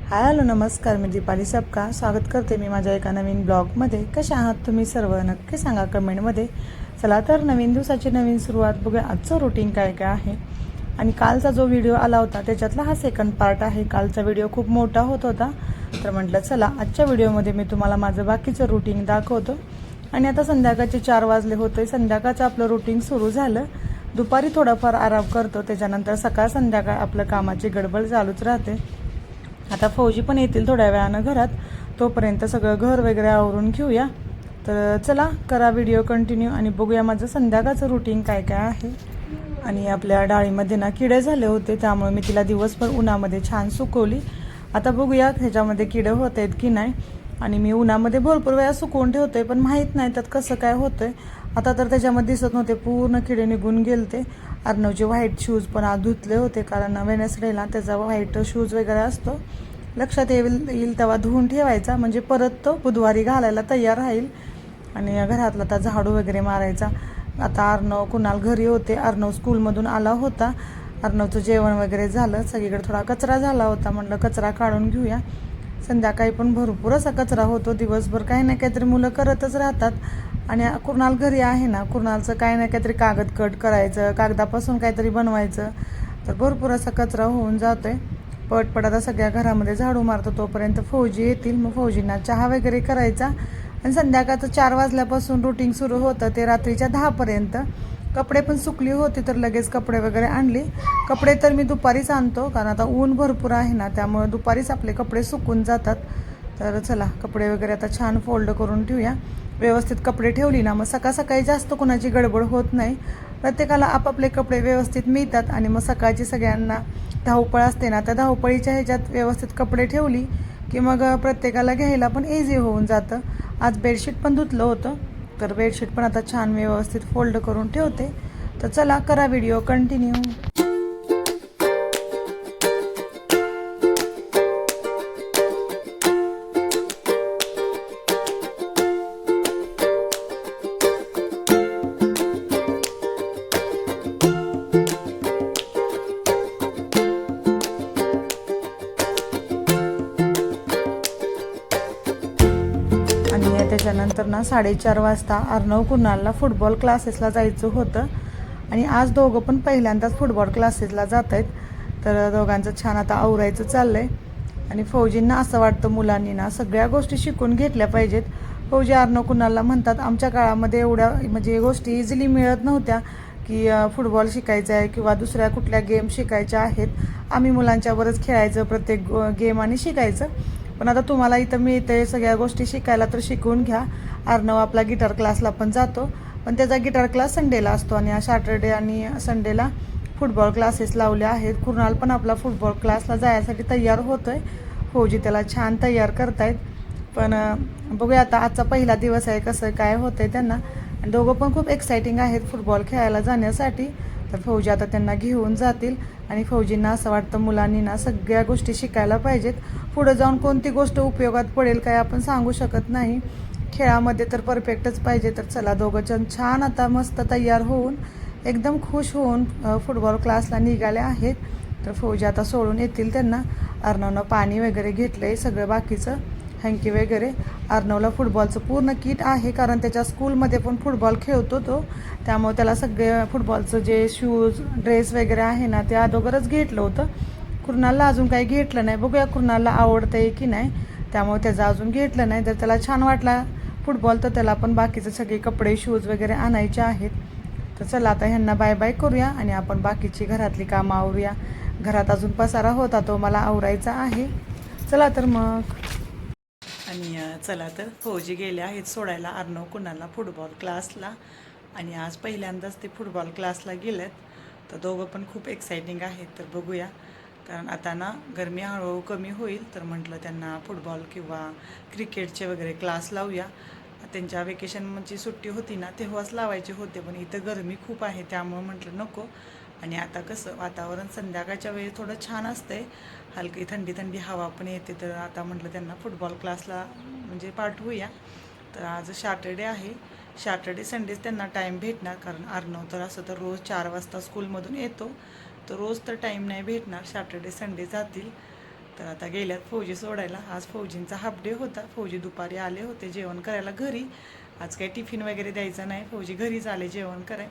Hello नमस्कार, मी दीपाली सबका स्वागत करते मी माझ्या एका नवीन ब्लॉगमध्ये। कशा आहात तुम्ही सर्व? नक्की सांगा कमेंटमध्ये। चला तर नवीन दिवसाची नवीन सुरुवात बघूया। आजचं रुटीन काय काय आहे आणि कालचा जो व्हिडिओ आला होता त्याच्यातला हा सेकंड पार्ट आहे। कालचा व्हिडिओ खूप मोठा होता तर म्हटलं चला आजच्या व्हिडिओमध्ये मी तुम्हाला माझं बाकीचं रुटीन दाखवतो। आणि आता संध्याकाळचे 4 वाजले होते। संध्याकाळचं आपलं रुटीन सुरू झालं। दुपारी थोडाफार आराम करतो, त्याच्यानंतर सकाळ संध्याकाळ आपलं कामाची गडबड चालूच राहते। आता फौजी पण येतील थोड्या वेळानं घरात, तोपर्यंत सगळं घर वगैरे आवरून घेऊया। तर चला करा व्हिडिओ कंटिन्यू आणि बघूया माझं संध्याकाळचं रुटीन काय काय आहे। आणि आपल्या डाळीमध्ये ना किडे झाले होते, त्यामुळे मी तिला दिवसभर उन्हामध्ये छान सुकवली। आता बघूया ह्याच्यामध्ये किडे होत आहेत की नाही। आणि मी उन्हामध्ये भरपूर वेळा सुकवून ठेवते, पण माहीत नाही त्यात कसं काय होतंय। आता तर त्याच्यामध्ये दिसत नव्हते, पूर्ण किडे निघून गेलते। अर्णवचे व्हाईट शूज पण आज धुतले होते, कारण वेनसडेला त्याचा व्हाईट शूज वगैरे असतो। लक्षात येईल तेव्हा धुवून ठेवायचा, म्हणजे परत तो बुधवारी घालायला तयार राहील। आणि घरातला आता झाडू वगैरे मारायचा। आता अर्णव कुणाल घरी होते, अर्णव स्कूलमधून आला होता। अर्णवचं जेवण वगैरे झालं, सगळीकडे थोडा कचरा झाला होता, म्हटलं कचरा काढून घेऊया। संध्याकाळी पण भरपूर असा कचरा होतो, दिवसभर काही ना काहीतरी मुलं करतच राहतात। आणि कुणाल घरी आहे ना, कुणालचं काही ना काहीतरी कागद कट करायचं, कागदापासून काहीतरी बनवायचं, तर भरपूर असा कचरा होऊन जातोय। पटपट आता सगळ्या घरामध्ये झाडू मारतो, तोपर्यंत फौजी येतील। मग फौजींना चहा वगैरे करायचा आणि संध्याकाळचं 4 वाजल्यापासून रुटीन सुरू होतं ते रात्रीच्या 10 पर्यंत। कपडे पण सुकली होती तर लगेच कपडे वगैरे आणली। कपडे तर मी दुपारीच आणतो, कारण आता ऊन भरपूर आहे ना, त्यामुळे दुपारीच आपले कपडे सुकून जातात। तर चला कपडे वगैरे आता छान फोल्ड करून ठेवूया। व्यवस्थित कपडे ठेवली ना, मग सकाळ सकाळी जास्त कोणाची गडबड होत नाही। प्रत्येकाला आपापले कपडे व्यवस्थित मिळतात आणि मग सकाळची सगळ्यांना धावपळ असते ना, त्या धावपळीच्या ह्याच्यात व्यवस्थित कपडे ठेवली की मग प्रत्येकाला घ्यायला पण इझी होऊन जातं। आज बेडशीट पण धुतलं होतं, तर बेडशीट पण आता छान व्यवस्थित फोल्ड करून ठेवते। तर चला करा व्हिडिओ कंटिन्यू। आणि त्याच्यानंतर ना 4:30 वाजता अर्णव कुणालला फुटबॉल क्लासेसला जायचं होतं। आणि आज दोघं पण पहिल्यांदाच फुटबॉल क्लासेसला जात आहेत। तर दोघांचं छान आता आवरायचं चाललं आहे। आणि फौजींना असं वाटतं मुलांनी ना सगळ्या गोष्टी शिकून घेतल्या पाहिजेत। फौजी अर्णव कुणालला म्हणतात, आमच्या काळामध्ये एवढ्या म्हणजे गोष्टी इझिली मिळत नव्हत्या की फुटबॉल शिकायचं आहे किंवा दुसऱ्या कुठल्या गेम शिकायच्या आहेत। आम्ही मुलांच्यावरच खेळायचं प्रत्येक गेम आणि शिकायचं। पण आता तुम्हाला इथं मिळते सगळ्या गोष्टी शिकायला, तर शिकवून घ्या। अर्णव आपला गिटार क्लासला पण जातो, पण त्याचा गिटार क्लास संडेला असतो आणि सॅटर्डे आणि संडेला फुटबॉल क्लासेस लावले आहेत। कुणाल पण आपला फुटबॉल क्लासला जायसाठी तयार होतोय। फौजी त्याला छान तयार करतायत। पण बघूया आता आजचा पहिला दिवस आहे, कसं काय होतंय त्यांना। आणि दोघं पण खूप एक्साइटिंग आहेत फुटबॉल खेळायला जाण्यासाठी। तर फौजी आता त्यांना घेऊन जातील। आणि फौजींना असं वाटतं मुलांनी ना सगळ्या गोष्टी शिकायला पाहिजेत। पुढे जाऊन कोणती गोष्ट उपयोगात पडेल काय आपण सांगू शकत नाही। खेळामध्ये तर परफेक्टच पाहिजे। तर चला दोघं जण छान आता मस्त तयार होऊन एकदम खुश होऊन फुटबॉल क्लासला निघाले आहेत। तर फौजी आता सोडून येतील त्यांना। अर्णवनं पाणी वगैरे घेतलंय, सगळं बाकीचं हँकी वगैरे। अर्णवला फुटबॉलचं पूर्ण किट आहे, कारण त्याच्या स्कूलमध्ये पण फुटबॉल खेळतो तो, त्यामुळे त्याला सगळे फुटबॉलचं जे शूज ड्रेस वगैरे आहे ना ते अगोदरच घेतलं होतं। कुणालला अजून काही घेतलं नाही, बघूया कुणालला आवडतंय की नाही, त्यामुळे त्याचं अजून घेतलं नाही। जर त्याला छान वाटला फुटबॉल तर त्याला पण बाकीचे सगळे कपडे शूज वगैरे आणायचे आहेत। तर चला आता ह्यांना बाय बाय करूया आणि आपण बाकीची घरातली कामं आवरूया। घरात अजून पसारा होता तो मला आवरायचा आहे। चला तर मग। आणि चला तर फौजी गेले आहेत सोडायला अर्णव कुणालला फुटबॉल क्लासला। आणि आज पहिल्यांदाच ते फुटबॉल क्लासला गेलेत, तर दोघं पण खूप एक्साइटिंग आहेत। तर बघूया, कारण आता ना गरमी हळूहळू कमी होईल, तर म्हटलं त्यांना फुटबॉल किंवा क्रिकेटचे वगैरे क्लास लावूया। त्यांच्या वेकेशनची सुट्टी होती ना तेव्हाच लावायचे होते, पण इथं गरमी खूप आहे त्यामुळं म्हटलं नको। आणि आता कसं वातावरण संध्याकाळच्या वेळी थोडं छान असतंय, हलकी थंडी थंडी हवा पण येते। तर आता म्हटलं त्यांना फुटबॉल क्लासला म्हणजे पाठवूया। तर आज सॅटर्डे आहे, सॅटर्डे संडेच त्यांना टाईम भेटणार, कारण अर्णव तर असं तर रोज 4 वाजता स्कूलमधून येतो, तर रोज तर टाईम नाही भेटणार। सॅटर्डे संडे जातील। तर आता गेल्यात फौजी सोडायला. आज फौजींचा हाफ डे होता. फौजी दुपारी आले होते जेवण करायला घरी. आज काही टिफिन वगैरे द्यायचा नाही, फौजी घरीच आले जेवण कराय.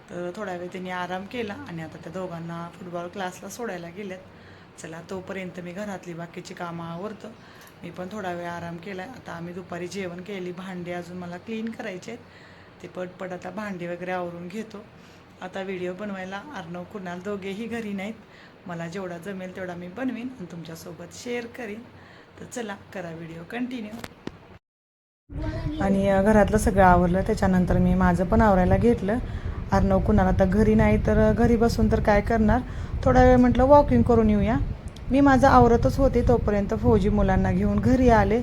तर थोडा वेळ त्यांनी आराम केला आणि आता त्या दोघांना फुटबॉल क्लासला सोडायला गेल्यात. चला तोपर्यंत मी घरातली बाकीची कामं आवरतो. मी पण थोडा वेळ आराम केला. आता आम्ही दुपारी जेवण केली. भांडी अजून मला क्लीन करायचे आहेत. ते पटपट आता भांडी वगैरे आवरून घेतो. आता व्हिडिओ बनवायला अर्णव कुणाल दोघेही घरी नाहीत. मला जेवढा जमेल तेवढा मी बनवीन आणि तुमच्यासोबत शेअर करीन. तर चला करा व्हिडिओ कंटिन्यू. आणि घरातलं सगळं आवरलं. त्याच्यानंतर मी माझं पण आवरायला घेतलं. अर्णव कुणाला आता घरी नाही, तर घरी बसून तर काय करणार, थोडा वेळ म्हटलं वॉकिंग करून येऊया. मी माझं आवरतच होते तोपर्यंत फौजी मुलांना घेऊन घरी आले.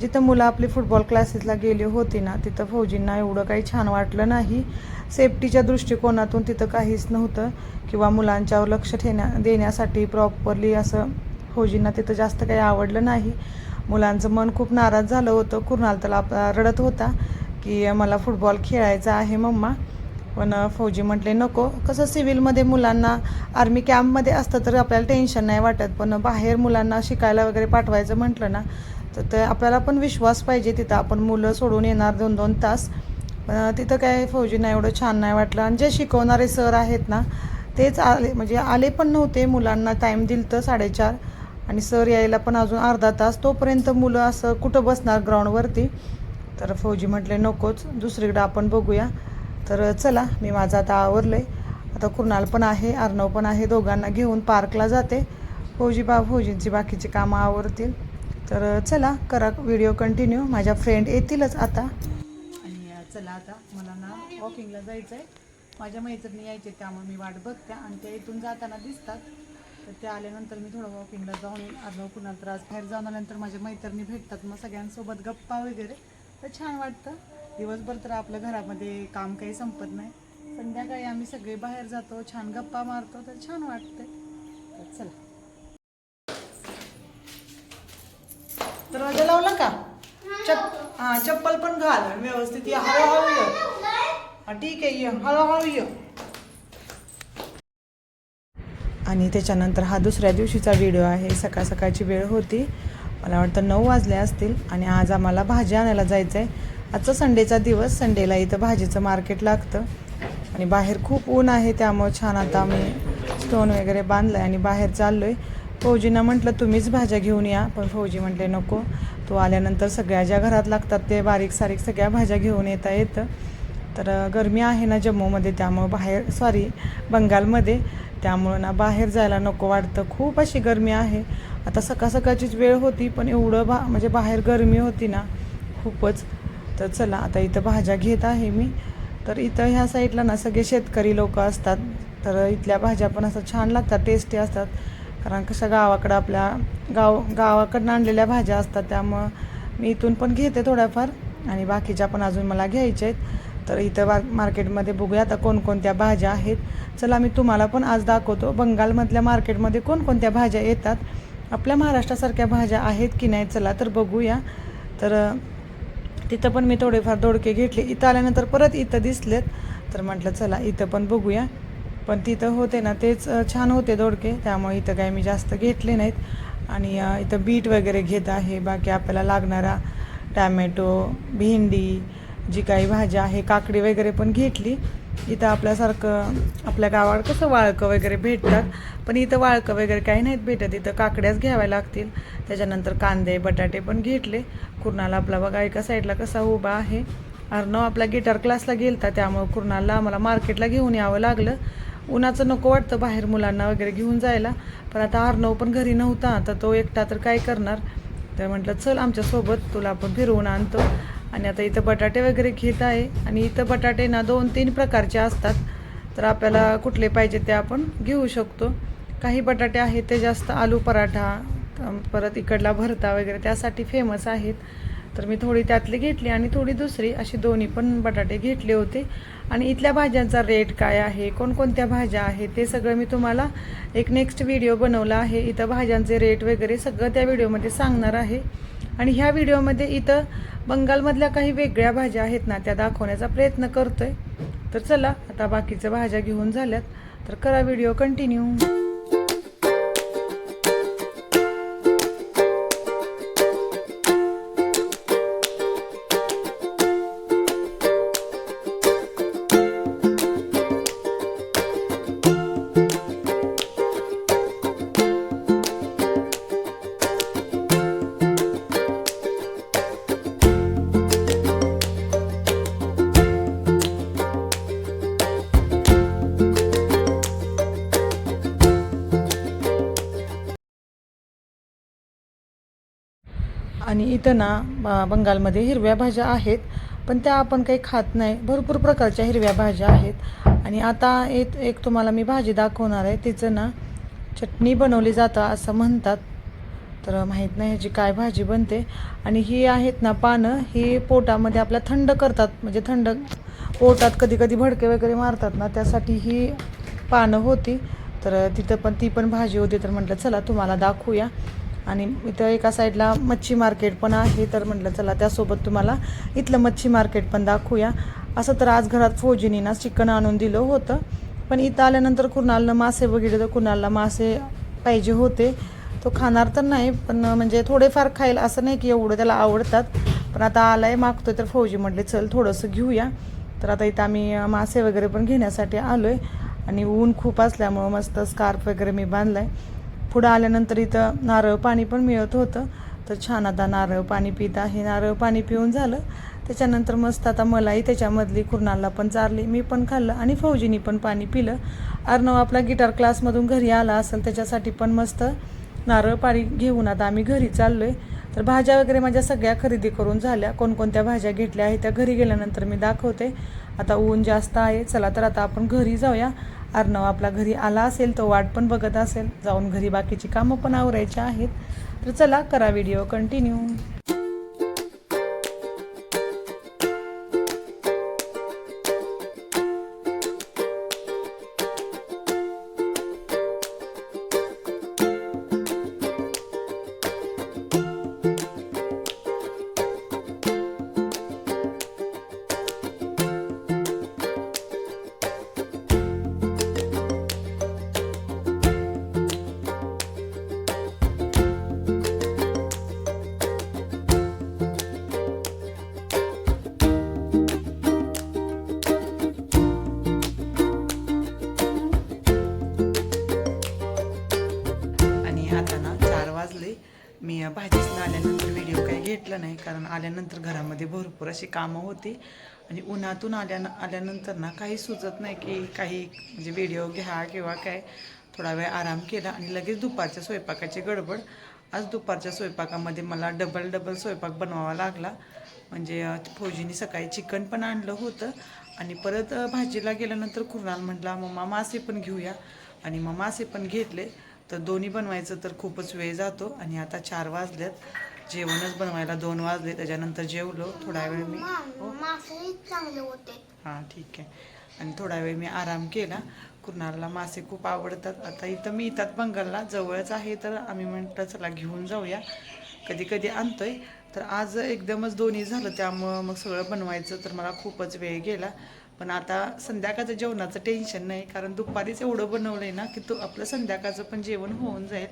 जिथं मुलं आपली फुटबॉल क्लासेसला गेली होती ना, तिथं फौजींना एवढं काही छान वाटलं नाही. सेफ्टीच्या दृष्टिकोनातून तिथं काहीच नव्हतं किंवा मुलांच्यावर लक्ष देण्यासाठी प्रॉपरली असं फौजींना तिथं जास्त काही आवडलं नाही. मुलांचं मन खूप नाराज झालं होतं. कुणाल तर रडत होता की मला फुटबॉल खेळायचा आहे मम्मा. पण फौजी म्हटले नको. कसं सिव्हिलमध्ये मुलांना आर्मी कॅम्पमध्ये असतं तर आपल्याला टेन्शन नाही वाटत, पण बाहेर मुलांना शिकायला वगैरे पाठवायचं म्हटलं ना, तर ते आपल्याला पण विश्वास पाहिजे. तिथं आपण मुलं सोडून येणार 2-2 तास. पण तिथं काय फौजींना एवढं छान नाही वाटलं. आणि जे शिकवणारे सर आहेत ना, तेच आले पण नव्हते. मुलांना टाईम दिलं तर 4:30 आणि सर यायला पण अजून अर्धा तास. तोपर्यंत मुलं असं कुठं बसणार ग्राउंडवरती. तर फौजी म्हटले नकोच, दुसरीकडं आपण बघूया. तर चला मी माझं आता आवरलं आहे. आता कुणाल पण आहे, अर्णव पण आहे. दोघांना घेऊन पार्कला जाते. फौजींची बाकीची कामं आवरतील. तर चला करा व्हिडिओ कंटिन्यू. माझ्या फ्रेंड येतीलच आता. आणि चला आता मला ना वॉकिंगला जायचं आहे. माझ्या मैत्रिणी यायचे त्यामुळे मी वाट बघते आणि त्या इथून जाताना दिसतात. तर ते आल्यानंतर मी थोडं वॉकिंगला जाऊन अर्णव कुणाल तर आज बाहेर जाऊन आल्यानंतर माझ्या मैत्रिणी भेटतात. मग सगळ्यांसोबत गप्पा वगैरे तर छान वाटतं. दिवसभर तर आपल्या घरामध्ये काम काही संपत नाही. संध्याकाळी आम्ही सगळे बाहेर जातो, छान गप्पा मारतो, तर छान वाटते. तर चला. दरवाजा लावला का? चप्पल पण घाल व्यवस्थित. ये हळूहळू ये. ठीक आहे, ये हळूहळू ये. आणि त्याच्यानंतर हा दुसऱ्या दिवशीचा व्हिडिओ आहे. सकाळ सकाळची वेळ होती. मला वाटतं 9 वाजले असतील. आणि आज आम्हाला भाजी आणायला जायचं आहे. आजचा संडेचा दिवस. संडेला इथं भाजीचं मार्केट लागतं आणि बाहेर खूप ऊन आहे. त्यामुळे छान आता आम्ही स्टोन वगैरे बांधलं आहे आणि बाहेर चाललो आहे. फौजींना म्हटलं तुम्हीच भाज्या घेऊन या, पण फौजी म्हटले नको, तो आल्यानंतर सगळ्या ज्या घरात लागतात ते बारीक सारीक सगळ्या भाज्या घेऊन येतं. तर गरमी आहे ना जम्मूमध्ये, त्यामुळं बंगालमध्ये, त्यामुळं ना बाहेर जायला नको वाटतं. खूप अशी गरमी आहे. आता सकाळचीच वेळ होती, पण एवढं म्हणजे बाहेर गरमी होती ना खूपच. तर चला आता इथं भाज्या घेत आहे मी. तर इथं ह्या साईडला ना सगळे शेतकरी लोक असतात. तर इथल्या भाज्या पण असं छान लागतात, टेस्टी असतात. कारण कशा गावाकडं गावाकडनं आणलेल्या भाज्या असतात. त्यामुळं मी इथून पण घेते थोड्याफार आणि बाकीच्या पण अजून मला घ्यायच्या आहेत. तर इथं मार्केटमध्ये बघूया आता कोणकोणत्या भाज्या आहेत. चला मी तुम्हाला पण आज दाखवतो बंगालमधल्या मार्केटमध्ये कोणकोणत्या भाज्या येतात. आपल्या महाराष्ट्रासारख्या भाज्या आहेत की नाही, चला तर बघूया. तर तिथं पण मी थोडेफार दोडके घेतले. इथं आल्यानंतर परत इथं दिसलेत, तर म्हटलं चला इथं पण बघूया. पण तिथं होते ना तेच छान होते दोडके, त्यामुळे इथं काही मी जास्त घेतले नाहीत. आणि इथं बीट वगैरे घेत आहे. बाकी आपल्याला लागणारा टॅमॅटो, भेंडी, जी काही भाज्या आहे, काकडी वगैरे पण घेतली. इथं आपल्या गावाकडं कसं वाळकं वगैरे भेटतात, पण इथं वाळकं वगैरे काही नाहीत भेटत. इथं काकड्याच घ्याव्या लागतील. त्याच्यानंतर कांदे, बटाटे पण घेतले. कुर्नाला आपला बघा एका साईडला कसा उभा आहे. अर्णव आपला गिटार क्लासला गेलता, त्यामुळं कुर्नाला आम्हाला मार्केटला घेऊन यावं लागलं. उन्हाचं नको वाटतं बाहेर मुलांना वगैरे घेऊन जायला. पण आता अर्णव पण घरी नव्हता, तर तो एकटा तर काय करणार. तर म्हटलं चल आमच्यासोबत, तुला आपण फिरवून आणतो. आणि आता इथं बटाटे वगैरे घेत आहे. आणि इथं बटाटे ना 2-3 प्रकारचे असतात. तर आपल्याला कुठले पाहिजे ते आपण घेऊ शकतो. काही बटाटे आहेत ते जास्त आलू पराठा, परत इकडला भरता वगैरे त्यासाठी फेमस आहेत. तर मी थोडी त्यातली घेतली आणि थोडी दुसरी, अशी दोन्ही पण बटाटे घेतले होते. आणि इथल्या भाज्यांचा रेट काय आहे, कोणकोणत्या भाज्या आहेत, ते सगळं मी तुम्हाला एक नेक्स्ट व्हिडिओ बनवला आहे. इथं भाज्यांचे रेट वगैरे सगळं त्या व्हिडिओमध्ये सांगणार आहे. आणि ह्या व्हिडिओमध्ये इथं बंगालमधल्या काही वेगळ्या भाज्या आहेत ना, त्या दाखवण्याचा प्रयत्न करतोय. तर चला आता बाकीच्या भाज्या घेऊन झाल्यात, तर करा व्हिडिओ कंटिन्यू. आणि इथं ना बंगालमध्ये हिरव्या भाज्या आहेत, पण त्या आपण काही खात नाही. भरपूर प्रकारच्या हिरव्या भाज्या आहेत. आणि आता एक तुम्हाला मी भाजी दाखवणार आहे. तिचं ना चटणी बनवली जातं असं म्हणतात, तर माहीत नाही ह्याची काय भाजी बनते. आणि ही आहेत ना पानं, ही पोटामध्ये आपल्या थंड करतात, म्हणजे थंड पोटात कधी कधी भडके वगैरे मारतात ना, त्यासाठी ही पानं होती. तर तिथं पण ती पण भाजी होती, तर म्हटलं चला तुम्हाला दाखवूया. आणि इथं एका साईडला मच्छी मार्केट पण आहे, तर म्हटलं चला त्यासोबत तुम्हाला इथलं मच्छी मार्केट पण दाखवूया. असं तर आज घरात फौजीनी ना चिकन आणून दिलं होतं, पण इथं आल्यानंतर कुणालनं मासे बघितले, तर कुणाला मासे पाहिजे होते. तो खाणार तर नाही, पण म्हणजे थोडेफार खाईल, असं नाही की एवढं त्याला आवडतात. पण आता आलाय मागतोय, तर फौजी म्हटले चल थोडंसं घेऊया. तर आता इथं आम्ही मासे वगैरे पण घेण्यासाठी आलो आहे. आणि ऊन खूप असल्यामुळं मस्त स्कार्फ वगैरे मी बांधला आहे. पुढं आल्यानंतर इथं नारळ पाणी पण मिळत होतं, तर छान आता नारळ पाणी पित आहे. नारळ पाणी पिऊन झालं त्याच्यानंतर मस्त आता मलाही त्याच्यामधली कुर्नालला पण चारली, मी पण खाल्लं आणि फौजीनी पण पाणी पिलं. अर्णव आपला गिटार क्लासमधून घरी आला असेल, त्याच्यासाठी पण मस्त नारळ पाणी घेऊन आता आम्ही घरी चाललो आहे. तर भाज्या वगैरे माझ्या सगळ्या खरेदी करून झाल्या. कोणकोणत्या भाज्या घेतल्या आहेत त्या घरी गेल्यानंतर मी दाखवते. आता ऊन जास्त आहे, चला तर आता आपण घरी जाऊया. अर्णव आपला घरी आला असेल, तो वाट पण बघत असेल, जाऊन घरी बाकीची कामं पण आवरायची आहेत. तर चला करा व्हिडिओ कंटिन्यू. मी भाजीसनं आल्यानंतर व्हिडिओ काही घेतला नाही, कारण आल्यानंतर घरामध्ये भरपूर अशी कामं होती. आणि उन्हातून आल्यानंतर ना काही सुचत नाही की काही म्हणजे व्हिडिओ घ्या किंवा काय. थोडा वेळ आराम केला आणि लगेच दुपारच्या स्वयंपाकाची गडबड. आज दुपारच्या स्वयंपाकामध्ये मला डबल स्वयंपाक बनवावा लागला. म्हणजे फौजीने सकाळी चिकन पण आणलं होतं, आणि परत भाजीला गेल्यानंतर कुर्नाल म्हटला मम्मा मासे पण घेऊया, आणि मग मासे पण घेतले. तर दोन्ही बनवायचं तर खूपच वेळ जातो. आणि आता 4 वाजलेत, जेवणच बनवायला 2 वाजले. त्याच्यानंतर जेवलो थोडा वेळ मी. मासे चांगले होते. हां ठीक आहे. आणि थोडा वेळ मी आराम केला. कुर्नालला मासे खूप आवडतात. आता इथं मी इथं बंगालला जवळच आहे, तर आम्ही म्हटलं चला घेऊन जाऊया. कधी कधी आणतोय, तर आज एकदमच दोन्ही झालं, त्यामुळं मग सगळं बनवायचं तर मला खूपच वेळ गेला. पण आता संध्याकाळचं जेवणाचं टेन्शन नाही, कारण दुपारीच एवढं बनवलं आहे ना की तो आपलं संध्याकाळचं पण जेवण होऊन जाईल.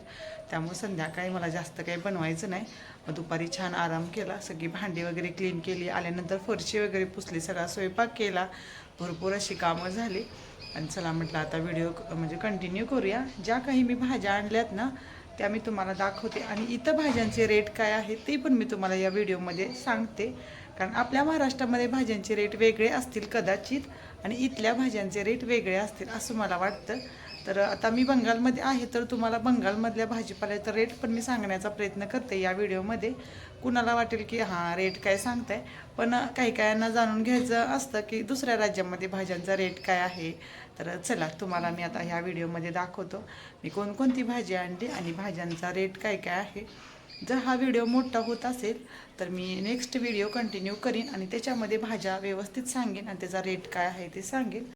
त्यामुळे संध्याकाळी मला जास्त काही बनवायचं नाही. मग दुपारी छान आराम केला, सगळी भांडी वगैरे क्लीन केली, आल्यानंतर फरशी वगैरे पुसली, सगळा स्वयंपाक केला, भरपूर अशी कामं झाली. आणि चला म्हटलं आता व्हिडिओ म्हणजे कंटिन्यू करूया. ज्या काही मी भाज्या आणल्यात ना त्या मी तुम्हाला दाखवते, आणि इथं भाज्यांचे रेट काय आहेत ते पण मी तुम्हाला या व्हिडिओमध्ये सांगते. कारण आपल्या महाराष्ट्रामध्ये भाज्यांचे रेट वेगळे असतील कदाचित, आणि इथल्या भाज्यांचे रेट वेगळे असतील असं मला वाटतं. तर आता मी बंगालमध्ये आहे, तर तुम्हाला बंगालमधल्या भाजीपाल्याचा रेट पण मी सांगण्याचा प्रयत्न करते या व्हिडिओमध्ये. कुणाला वाटेल की हां रेट काय सांगताय, पण काही कायांना जाणून घ्यायचं असतं की दुसऱ्या राज्यामध्ये भाज्यांचा रेट काय आहे. तर चला तुम्हाला मी आता ह्या व्हिडिओमध्ये दाखवतो मी कोणकोणती भाजी आणली आणि भाज्यांचा रेट काय काय आहे. जर हा व्हिडिओ मोठा होत असेल तर मी नेक्स्ट व्हिडिओ कंटिन्यू करीन, आणि त्याच्यामध्ये भाज्या व्यवस्थित सांगेन आणि त्याचा रेट काय आहे ते सांगेन.